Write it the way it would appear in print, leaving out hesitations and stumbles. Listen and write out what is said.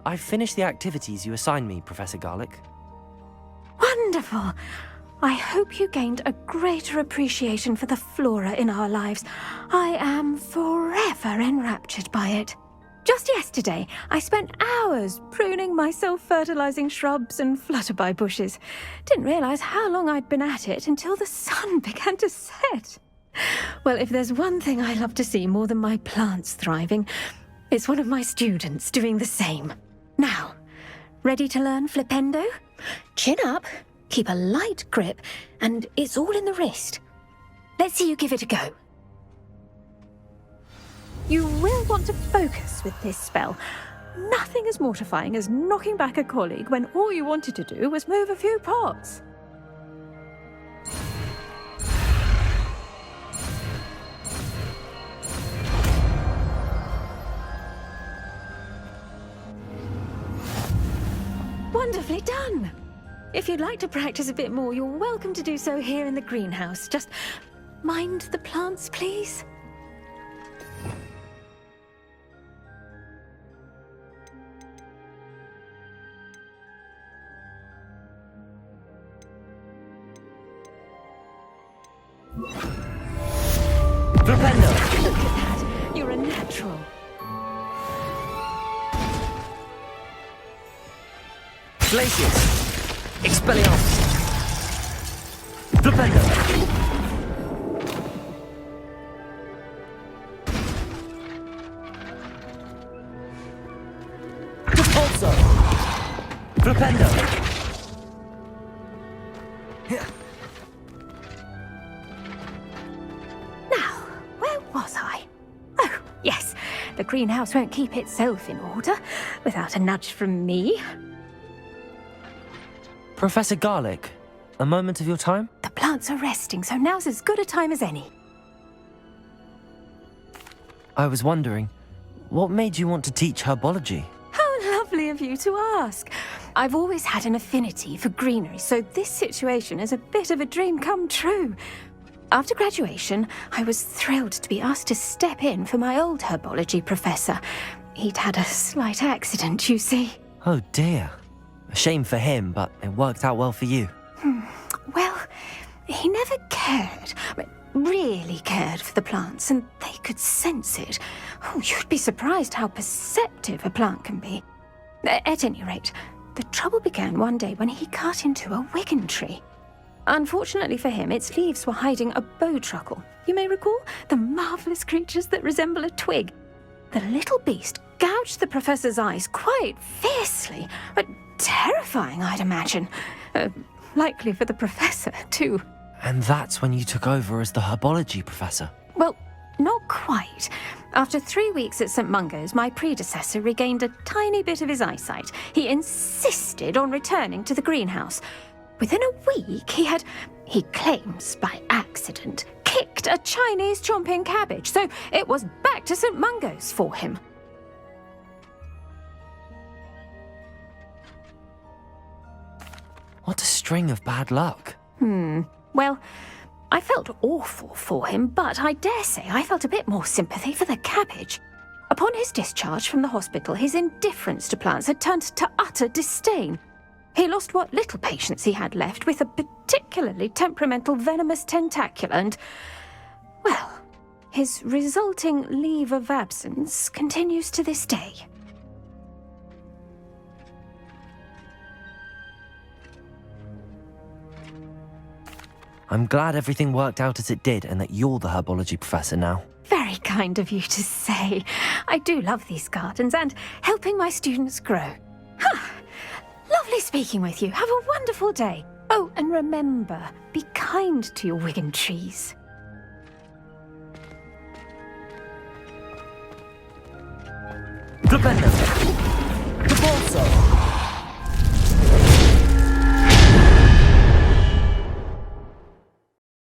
I've finished the activities you assigned me, Professor Garlick. Wonderful! I hope you gained a greater appreciation for the flora in our lives. I am forever enraptured by it. Just yesterday, I spent hours pruning my self-fertilizing shrubs and flutterby bushes. Didn't realize how long I'd been at it until the sun began to set. Well, if there's one thing I love to see more than my plants thriving, it's one of my students doing the same. Now, ready to learn Flipendo? Chin up, keep a light grip, and it's all in the wrist. Let's see you give it a go. You will want to focus with this spell. Nothing as mortifying as knocking back a colleague when all you wanted to do was move a few pots. Wonderfully done! If you'd like to practice a bit more, you're welcome to do so here in the greenhouse. Just mind the plants, please. Flipendo! Look at that. You're a natural. Glacius! Expelliarmus! Flipendo! Repulso! Flipendo! Now, where was I? Oh, yes. The greenhouse won't keep itself in order without a nudge from me. Professor Garlick, a moment of your time? The plants are resting, so now's as good a time as any. I was wondering, what made you want to teach herbology? How lovely of you to ask. I've always had an affinity for greenery, so this situation is a bit of a dream come true. After graduation, I was thrilled to be asked to step in for my old herbology professor. He'd had a slight accident, you see. Oh dear. A shame for him, but it worked out well for you. Well, he never really cared for the plants, and they could sense it. Oh, you'd be surprised how perceptive a plant can be. At any rate, the trouble began one day when he cut into a wigan tree. Unfortunately for him, its leaves were hiding a bowtruckle. You may recall the marvellous creatures that resemble a twig. The little beast gouged the professor's eyes quite fiercely, but terrifying, I'd imagine. Likely for the professor, too. And that's when you took over as the herbology professor? Well, not quite. After 3 weeks at St. Mungo's, my predecessor regained a tiny bit of his eyesight. He insisted on returning to the greenhouse. Within a week, he claims by accident, kicked a Chinese chomping cabbage, so it was back to St. Mungo's for him. What a string of bad luck. Well, I felt awful for him, but I dare say I felt a bit more sympathy for the cabbage. Upon his discharge from the hospital, his indifference to plants had turned to utter disdain. He lost what little patience he had left with a particularly temperamental venomous tentacula and, well, his resulting leave of absence continues to this day. I'm glad everything worked out as it did and that you're the herbology professor now. Very kind of you to say. I do love these gardens and helping my students grow. Lovely speaking with you. Have a wonderful day. Oh, and remember, be kind to your wigan trees. Flipendo! Repulso!